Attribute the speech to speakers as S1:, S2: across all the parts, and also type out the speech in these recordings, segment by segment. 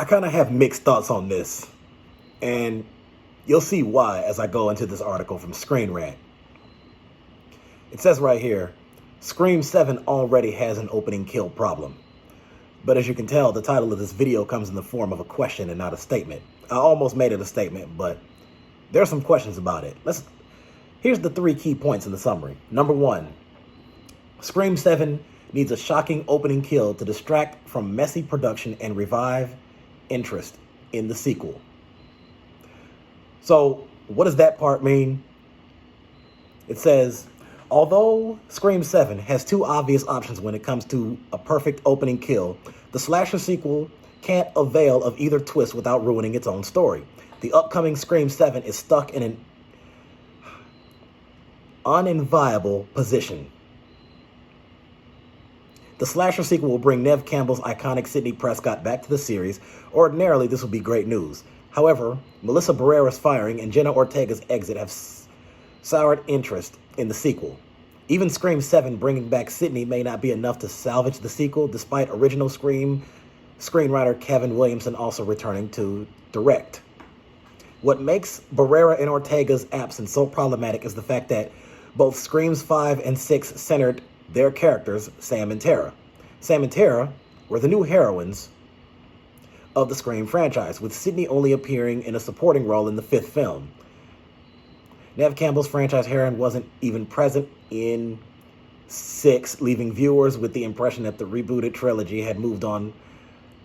S1: I kind of have mixed thoughts on this, and you'll see why as I go into this article from Screen Rant. It says right here, Scream 7 already has an opening kill problem. But as you can tell, the title of this video comes in the form of a question and not a statement. I almost made it a statement, but there are some questions about it. Here's the 3 key points in the summary. Number 1, Scream 7 needs a shocking opening kill to distract from messy production and revive interest in the sequel. So what does that part mean? It says, although Scream 7 has 2 obvious options when it comes to a perfect opening kill, the slasher sequel can't avail of either twist without ruining its own story. The upcoming Scream 7 is stuck in an uninviable position. The slasher sequel will bring Neve Campbell's iconic Sidney Prescott back to the series. Ordinarily, this would be great news. However, Melissa Barrera's firing and Jenna Ortega's exit have soured interest in the sequel. Even Scream 7 bringing back Sidney may not be enough to salvage the sequel, despite original Scream screenwriter Kevin Williamson also returning to direct. What makes Barrera and Ortega's absence so problematic is the fact that both Screams 5 and 6 centered their characters, Sam and Tara. Sam and Tara were the new heroines of the Scream franchise, with Sidney only appearing in a supporting role in the 5th film. Neve Campbell's franchise heroine wasn't even present in 6, leaving viewers with the impression that the rebooted trilogy had moved on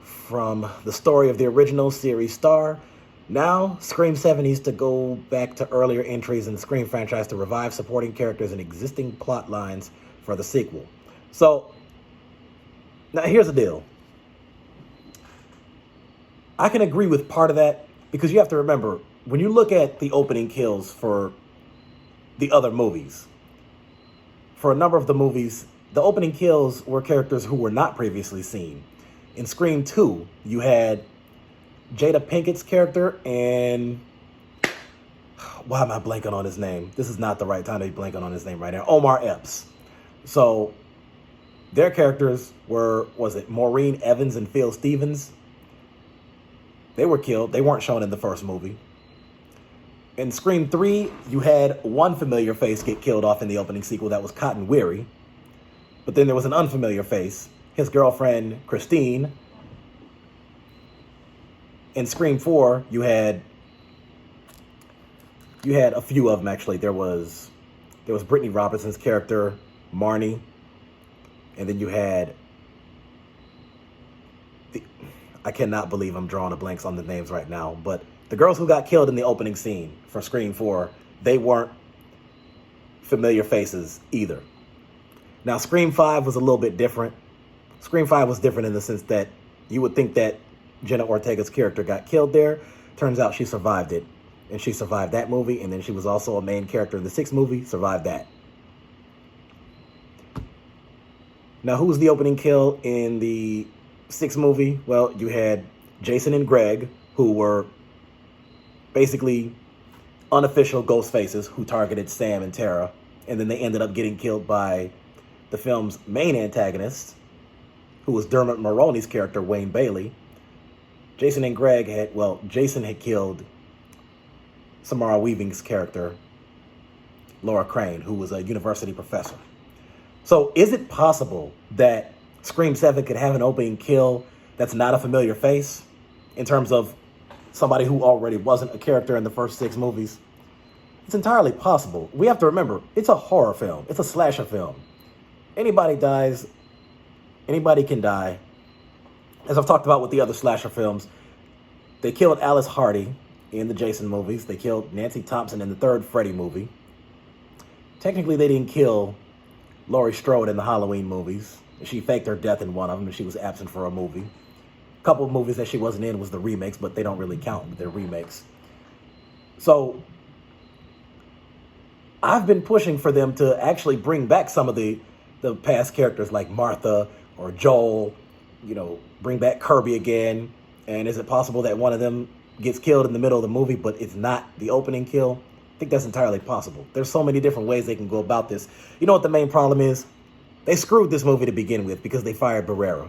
S1: from the story of the original series star. Now, Scream 7 needs to go back to earlier entries in the Scream franchise to revive supporting characters and existing plot lines for the sequel. So, now here's the deal. I can agree with part of that, because you have to remember, when you look at the opening kills for the other movies, for a number of the movies, the opening kills were characters who were not previously seen. In Scream 2, you had Jada Pinkett's character and... why am I blanking on his name? This is not the right time to be blanking on his name right now. Omar Epps. So, their characters were, was it Maureen Evans and Phil Stevens? They were killed. They weren't shown in the first movie. In Scream 3, you had one familiar face get killed off in the opening sequel. That was Cotton Weary. But then there was an unfamiliar face, his girlfriend, Christine. In Scream 4, you had a few of them, actually. There was Brittany Robinson's character, Marnie. And then you had... I cannot believe I'm drawing a blanks on the names right now, but the girls who got killed in the opening scene for Scream 4, they weren't familiar faces either. Now, Scream 5 was a little bit different. Scream 5 was different in the sense that you would think that Jenna Ortega's character got killed there. Turns out she survived it, and she survived that movie, and then she was also a main character in the 6th movie, survived that. Now, who was the opening kill in the 6th movie? Well, you had Jason and Greg, who were basically unofficial ghost faces who targeted Sam and Tara, and then they ended up getting killed by the film's main antagonist, who was Dermot Mulroney's character, Wayne Bailey. Jason and Greg Jason had killed Samara Weaving's character, Laura Crane, who was a university professor. So is it possible that Scream 7 could have an opening kill that's not a familiar face in terms of somebody who already wasn't a character in the first 6 movies? It's entirely possible. We have to remember, it's a horror film. It's a slasher film. Anybody dies. Anybody can die. As I've talked about with the other slasher films, they killed Alice Hardy in the Jason movies. They killed Nancy Thompson in the 3rd Freddy movie. Technically, they didn't kill Laurie Strode in the Halloween movies. She faked her death in one of them, and she was absent for a movie. A couple of movies that she wasn't in was the remakes, but they don't really count. They're remakes. So, I've been pushing for them to actually bring back some of the past characters like Martha or Joel, bring back Kirby again. And is it possible that one of them gets killed in the middle of the movie, but it's not the opening kill? I think that's entirely possible. There's so many different ways they can go about this. You know what the main problem is? They screwed this movie to begin with because they fired Barrera.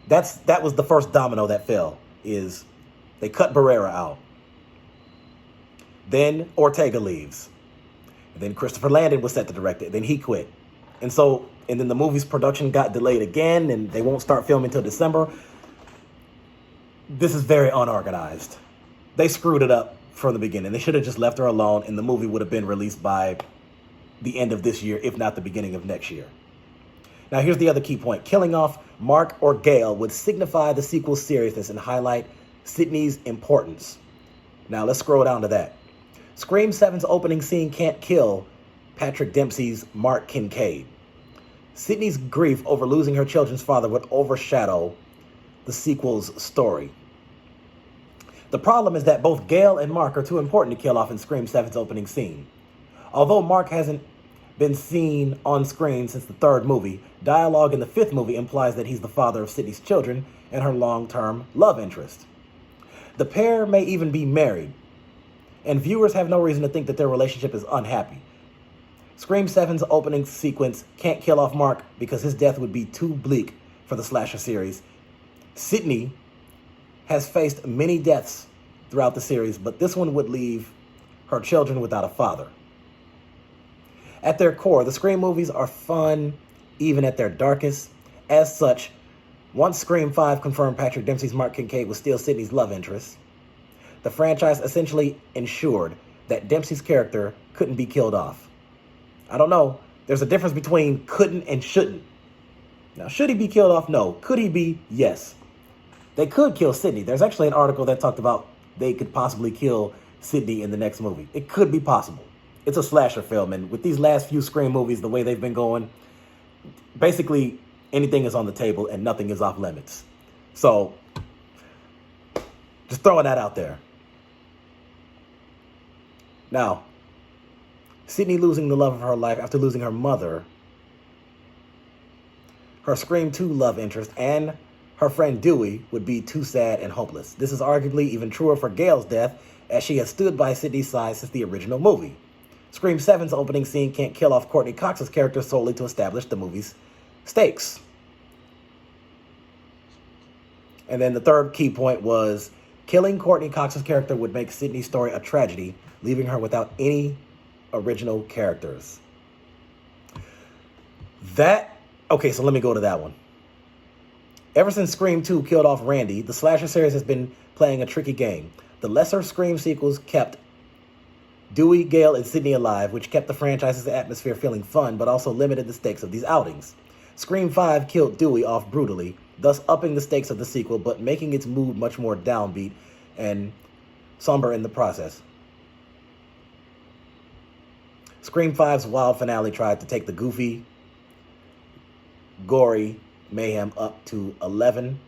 S1: That was the first domino that fell. is they cut Barrera out. Then Ortega leaves. And then Christopher Landon was set to direct it. Then he quit. And then the movie's production got delayed again, and they won't start filming until December. This is very unorganized. They screwed it up from the beginning. They should have just left her alone, and the movie would have been released by the end of this year, if not the beginning of next year. Now, here's the other key point. Killing off Mark or Gale would signify the sequel's seriousness and highlight Sidney's importance. Now, let's scroll down to that. Scream 7's opening scene can't kill Patrick Dempsey's Mark Kincaid. Sidney's grief over losing her children's father would overshadow the sequel's story. The problem is that both Gale and Mark are too important to kill off in Scream 7's opening scene. Although Mark hasn't been seen on screen since the third movie, dialogue in the fifth movie implies that he's the father of Sidney's children and her long-term love interest. The pair may even be married, and viewers have no reason to think that their relationship is unhappy. Scream 7's opening sequence can't kill off Mark because his death would be too bleak for the slasher series. Sidney has faced many deaths throughout the series, but this one would leave her children without a father. At their core, the Scream movies are fun, even at their darkest. As such, once Scream 5 confirmed Patrick Dempsey's Mark Kincaid was still Sidney's love interest, the franchise essentially ensured that Dempsey's character couldn't be killed off. I don't know. There's a difference between couldn't and shouldn't. Now, should he be killed off? No. Could he be? Yes. They could kill Sidney. There's actually an article that talked about they could possibly kill Sidney in the next movie. It could be possible. It's a slasher film, and with these last few Scream movies, the way they've been going, basically anything is on the table and nothing is off limits. So, just throwing that out there. Now, Sidney losing the love of her life after losing her mother, her Scream 2 love interest, and her friend Dewey would be too sad and hopeless. This is arguably even truer for Gale's death, as she has stood by Sidney's side since the original movie. Scream 7's opening scene can't kill off Courtney Cox's character solely to establish the movie's stakes. And then the third key point was killing Courtney Cox's character would make Sidney's story a tragedy, leaving her without any original characters. Okay, so let me go to that one. Ever since Scream 2 killed off Randy, the slasher series has been playing a tricky game. The lesser Scream sequels kept Dewey, Gale, and Sidney alive, which kept the franchise's atmosphere feeling fun, but also limited the stakes of these outings. Scream 5 killed Dewey off brutally, thus upping the stakes of the sequel, but making its mood much more downbeat and somber in the process. Scream 5's wild finale tried to take the goofy, gory mayhem up to 11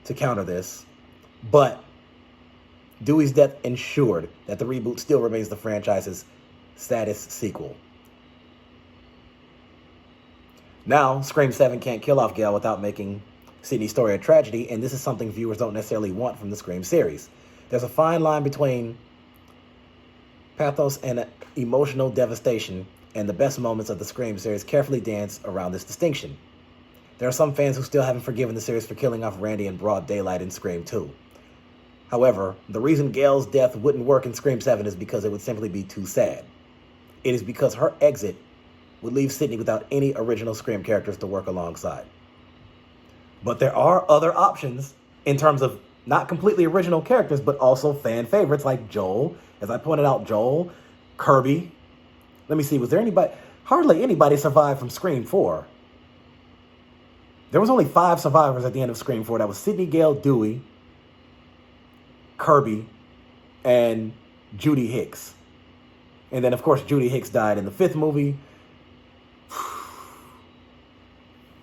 S1: to counter this, but Dewey's death ensured that the reboot still remains the franchise's saddest sequel. Now, Scream 7 can't kill off Gale without making Sidney's story a tragedy, and this is something viewers don't necessarily want from the Scream series. There's a fine line between pathos and emotional devastation, and the best moments of the Scream series carefully dance around this distinction. There are some fans who still haven't forgiven the series for killing off Randy in broad daylight in Scream 2. However, the reason Gale's death wouldn't work in Scream 7 is because it would simply be too sad. It is because her exit would leave Sidney without any original Scream characters to work alongside. But there are other options in terms of not completely original characters, but also fan favorites like Joel. As I pointed out, Joel, Kirby. Let me see, was there anybody? Hardly anybody survived from Scream 4. There was only 5 survivors at the end of Scream 4. That was Sidney, Gale, Dewey, Kirby, and Judy Hicks. And then, of course, Judy Hicks died in the 5th movie.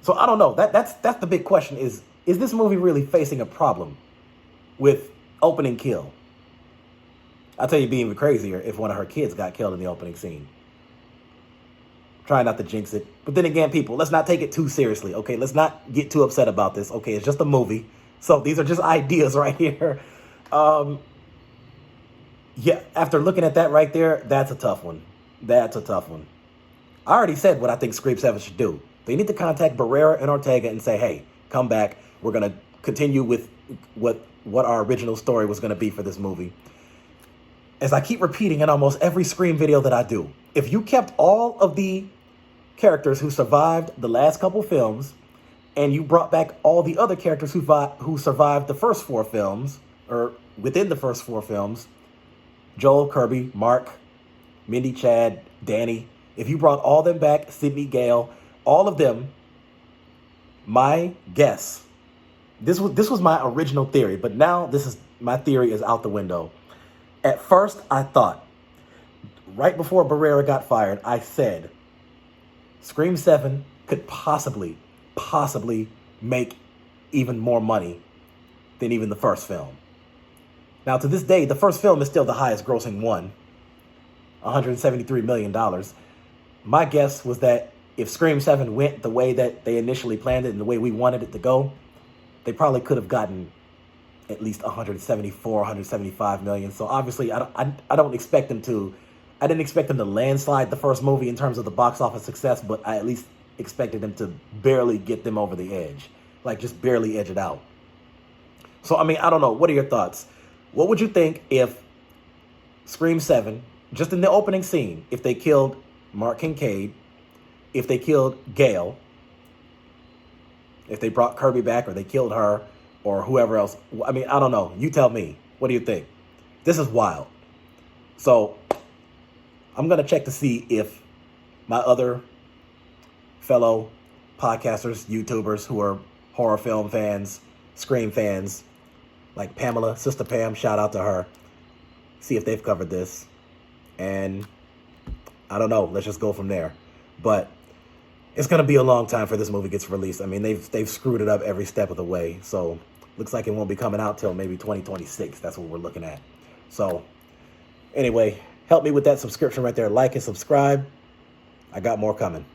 S1: So I don't know. That's the big question is this movie really facing a problem with opening kill? I'll tell you, it'd be even crazier if one of her kids got killed in the opening scene. Try not to jinx it. But then again, people, let's not take it too seriously, okay? Let's not get too upset about this, okay? It's just a movie. So these are just ideas right here. Yeah, after looking at that right there, that's a tough one. That's a tough one. I already said what I think Scream 7 should do. They need to contact Barrera and Ortega and say, hey, come back. We're going to continue with what our original story was going to be for this movie. As I keep repeating in almost every Scream video that I do, if you kept all of the characters who survived the last couple films, and you brought back all the other characters who survived the first 4 films, or within the first 4 films, Joel, Kirby, Mark, Mindy, Chad, Danny, if you brought all them back, Sydney, Gale, all of them, my guess, this was my original theory, but now my theory is out the window. At first, I thought, right before Barrera got fired, I said, Scream 7 could possibly make even more money than even the first film. Now, to this day, the first film is still the highest grossing one, $173 million. My guess was that if Scream 7 went the way that they initially planned it and the way we wanted it to go, they probably could have gotten at least 174, 175 million. So obviously, I didn't expect them to landslide the first movie in terms of the box office success, but I at least expected them to barely get them over the edge, like just barely edge it out. So, I mean, I don't know. What are your thoughts? What would you think if Scream 7, just in the opening scene, if they killed Mark Kincaid, if they killed Gale, if they brought Kirby back or they killed her or whoever else? I mean, I don't know. You tell me. What do you think? This is wild. So I'm going to check to see if my other fellow podcasters, YouTubers who are horror film fans, Scream fans, like Pamela, Sister Pam, shout out to her, see if they've covered this. And I don't know. Let's just go from there. But it's going to be a long time for this movie gets released. I mean, they've screwed it up every step of the way. So looks like it won't be coming out till maybe 2026. That's what we're looking at. So anyway, help me with that subscription right there. Like and subscribe. I got more coming.